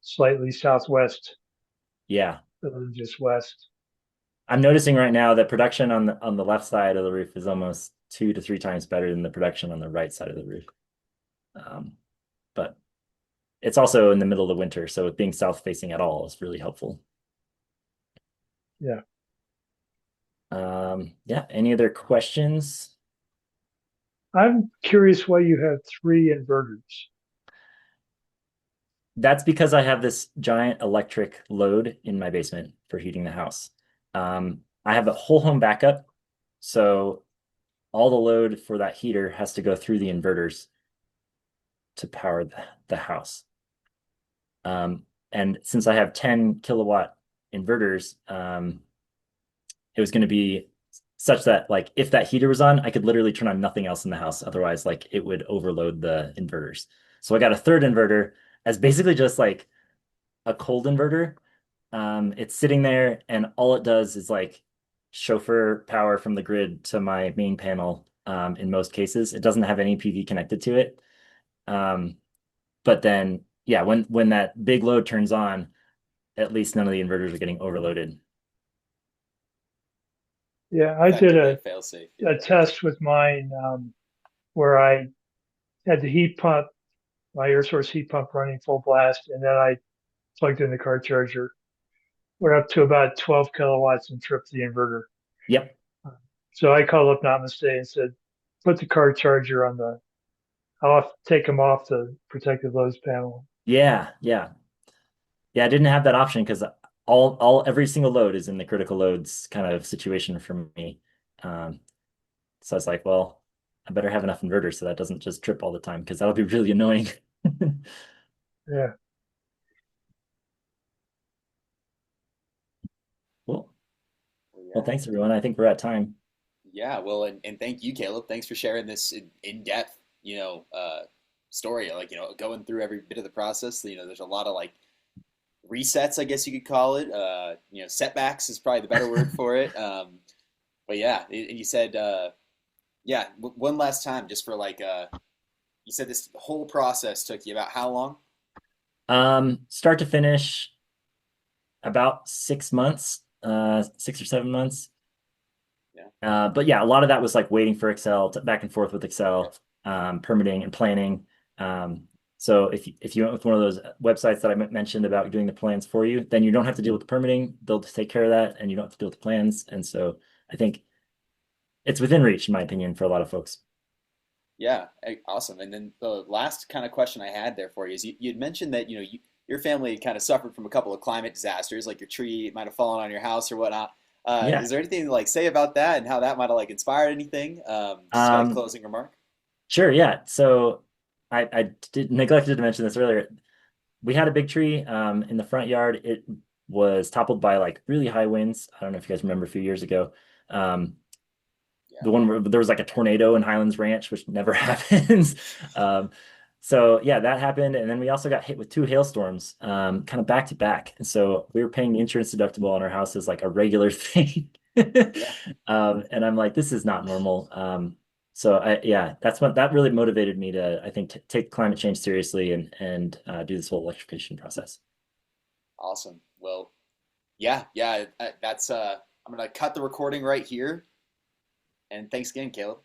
[SPEAKER 2] slightly southwest
[SPEAKER 1] yeah.
[SPEAKER 2] rather than just west.
[SPEAKER 1] I'm noticing right now that production on the left side of the roof is almost 2 to 3 times better than the production on the right side of the roof. Um, but it's also in the middle of the winter, so being south facing at all is really helpful.
[SPEAKER 2] Yeah.
[SPEAKER 1] Yeah, any other questions?
[SPEAKER 2] I'm curious why you have three inverters.
[SPEAKER 1] That's because I have this giant electric load in my basement for heating the house. I have a whole home backup, so all the load for that heater has to go through the inverters to power the house. And since I have 10 kilowatt inverters, it was going to be such that like if that heater was on, I could literally turn on nothing else in the house. Otherwise, like it would overload the inverters. So I got a third inverter as basically just like a cold inverter. It's sitting there and all it does is like chauffeur power from the grid to my main panel. In most cases, it doesn't have any PV connected to it. Um, but then, yeah, when that big load turns on, at least none of the inverters are getting overloaded.
[SPEAKER 2] Yeah, I did
[SPEAKER 3] Effectively a failsafe. Yeah.
[SPEAKER 2] a test with mine where I had the heat pump, my air source heat pump running full blast, and then I plugged in the car charger. We're up to about 12 kilowatts and tripped the inverter.
[SPEAKER 1] Yep.
[SPEAKER 2] So I called up Namaste and said, put the car charger on I'll take them off the protective loads panel.
[SPEAKER 1] Yeah. Yeah. Yeah. I didn't have that option because every single load is in the critical loads kind of situation for me. Um, so I was like, well, I better have enough inverters so that doesn't just trip all the time because that'll be really annoying.
[SPEAKER 2] Yeah.
[SPEAKER 1] Cool.
[SPEAKER 3] Well,
[SPEAKER 1] Well,
[SPEAKER 3] yeah.
[SPEAKER 1] thanks everyone. I think we're at time.
[SPEAKER 3] Yeah, well, and thank you, Caleb. Thanks for sharing this in-depth, story. Like, going through every bit of the process. There's a lot of like resets, I guess you could call it. Setbacks is probably the better word for it. But yeah, and you said, yeah, one last time, just for like, you said this whole process took you about how long?
[SPEAKER 1] Start to finish, about 6 months, 6 or 7 months.
[SPEAKER 3] Yeah.
[SPEAKER 1] But yeah, a lot of that was like waiting for Excel, back and forth with Excel, permitting and planning. Um, so if you went with one of those websites that I mentioned about doing the plans for you, then you don't have to deal with the permitting. They'll just take care of that, and you don't have to deal with the plans. And so I think it's within reach, in my opinion, for a lot of folks.
[SPEAKER 3] Yeah, awesome. And then the last kind of question I had there for you is you'd mentioned that your family kind of suffered from a couple of climate disasters, like your tree might have fallen on your house or whatnot.
[SPEAKER 1] Yeah.
[SPEAKER 3] Is there anything to like say about that and how that might have like inspired anything? Just like
[SPEAKER 1] Um,
[SPEAKER 3] closing remark.
[SPEAKER 1] sure. Yeah. So I did neglected to mention this earlier. We had a big tree in the front yard. It was toppled by like really high winds. I don't know if you guys remember a few years ago. Um,
[SPEAKER 3] Yeah.
[SPEAKER 1] the one where there was like a tornado in Highlands Ranch, which never happens. Um, so yeah, that happened, and then we also got hit with two hailstorms, kind of back to back. And so we were paying the insurance deductible on our house as like a regular thing.
[SPEAKER 3] Yeah.
[SPEAKER 1] And I'm like, this is not normal. Yeah, that really motivated me to, I think, t take climate change seriously and do this whole electrification process.
[SPEAKER 3] Awesome. Well, yeah, yeah. That's I'm gonna cut the recording right here. And thanks again, Caleb.